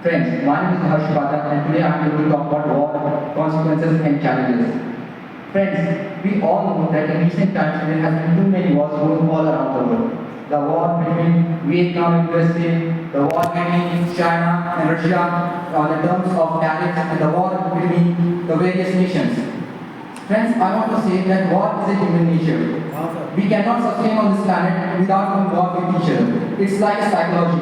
Friends, my name is H.R.P.G and today I am going to talk about war, consequences and challenges. Friends, we all know that in recent times there has been too many wars going all around the world. The war between Vietnam and USA, the war between China and Russia on the terms of tariffs, and the war between the various nations. Friends, I want to say that war is a human nature. We cannot sustain on this planet without going war with each other. It's like a psychology.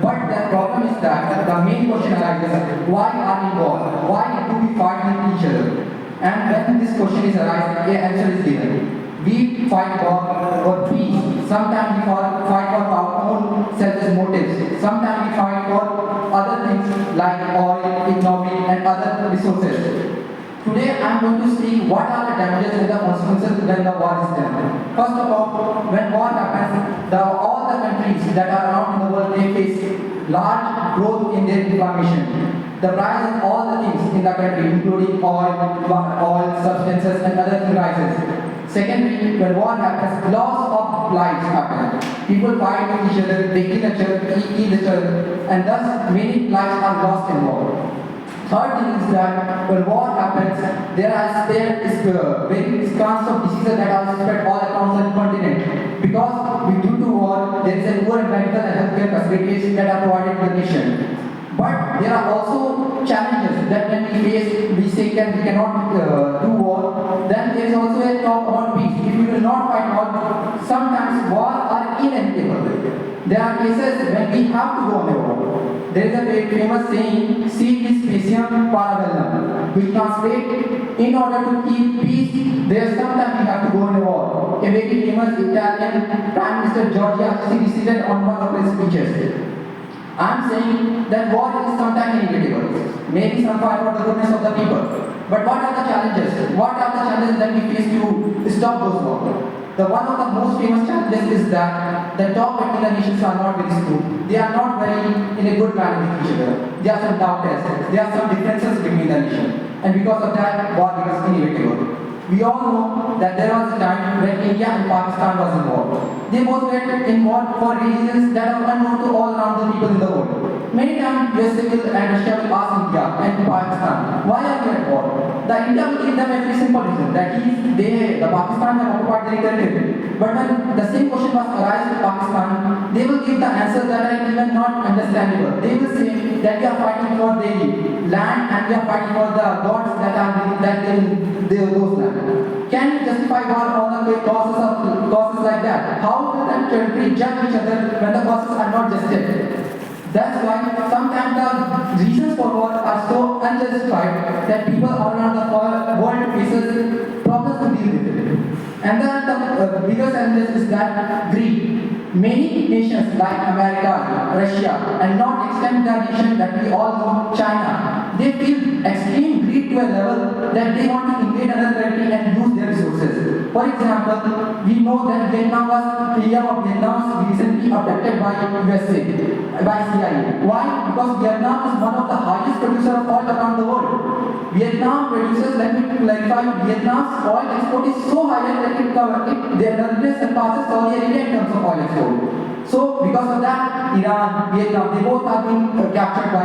But the problem is that the main question arises, why are we war? Why do we fight with each other? And when this question is arised, the answer is given. We fight for peace. Sometimes we fight for our own selfish motives. Sometimes we fight for other things like oil, economic and other resources. Today I am going to see what are the damages and the consequences when the war is done. First of all, when war happens, all the countries that are around in the world, they face large growth in their inflammation. The price of all the things in the country, including oil, substances and other things rises. Secondly, when war happens, loss of lives happen. People fight with each other, they kill each other, and thus many lives are lost in war. Third thing is that when war happens, there is very chance of diseases that are spread all across the continent. Because due to war, there is a poor medical and healthcare facilities that are provided to the nation. But there are also challenges that when we face, we say we cannot do war. Then there is also a talk about peace. If we will not fight war, sometimes war are inevitable. There are cases when we have to go on a war. There is a very famous saying, "Si vis pacem para bellum," which translates, in order to keep peace, there sometimes we have to go on a war. A very famous Italian Prime Minister Giorgia said on one of his speeches. I am saying that war is sometimes inevitable. Maybe some fight for the goodness of the people. But what are the challenges? What are the challenges that we face to stop those wars? One of the most famous challenges is that the talk between the nations are not very smooth. They are not very in a good manner with each other. There are some doubts. There are some differences between the nations. And because of that, war becomes inevitable. We all know that there was a time when India and Pakistan was involved. They both were involved for reasons that are unknown to all around the people in the world. Many times USA and Russia will ask India and Pakistan, why are you at war? The India will give them a very simple reason that the Pakistan have occupied their territory. But when the same question was arised to Pakistan, they will give the answer that are even not understandable. They will say that we are fighting for their land and we are fighting for the gods that in those lands. Can you justify war on the causes like that? How will that country judge each other when the causes are not justified? That's why sometimes the reasons for war are so unjustified that people all around the world faces problems to deal with it. And then the biggest challenge is that greed. Many nations like America, Russia, and not extend the nation that we all know, China, they feel extreme greed to a level that they want to invade another country and use their resources. For example, we know that Vietnam was recently abducted by USA, by CIA. Why? Because Vietnam is one of the highest producers of oil around the world. Vietnam produces, let me clarify, Vietnam's oil export is so high that their readiness surpasses Saudi Arabia in terms of oil export. So, because of that, Iran, Vietnam, they both are being captured by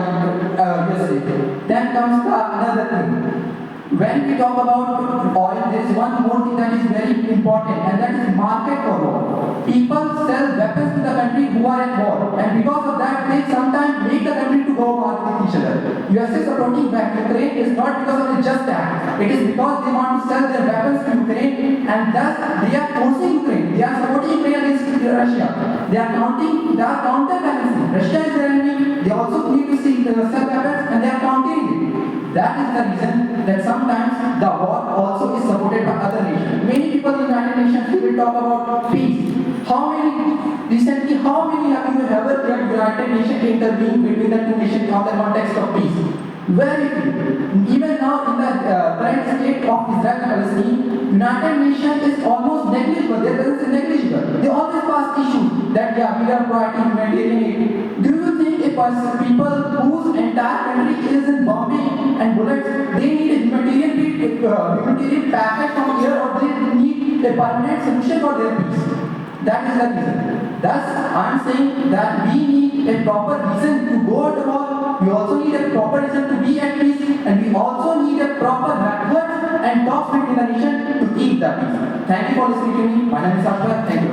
USA. Then comes another thing. When we talk about oil, there is one more thing that is very important, and that is market for war. People sell weapons to the country who are at war, and because of that, they sometimes make the country to go war with each other. USA supporting Ukraine is not because of a just act. It is because they want to sell their weapons to Ukraine, and thus they are forcing Ukraine. They are supporting Ukraine against Russia. They are counterbalancing. Russia is their enemy. They also need to sell weapons, and they are countering it. That is the reason that sometimes the war also is supported by other nations. Many people in the United Nations will talk about peace. How many have you ever heard United Nations intervene between the two nations on the context of peace? Very few. Even now in the current state of Israel and Palestine, United Nations is almost negligible. Their presence is negligible. They always pass issues that we are providing humanitarian aid. Do you think people whose entire country is in bombing and bullets, they need a humanitarian package from here, or they need a permanent solution for their peace? That is the reason. Thus, I am saying that we need a proper reason to go to war. We also nation to be at peace, and we also need a proper methods and talks between the nation to keep the peace. Thank you for listening to me. My name is Ashwat. Thank you.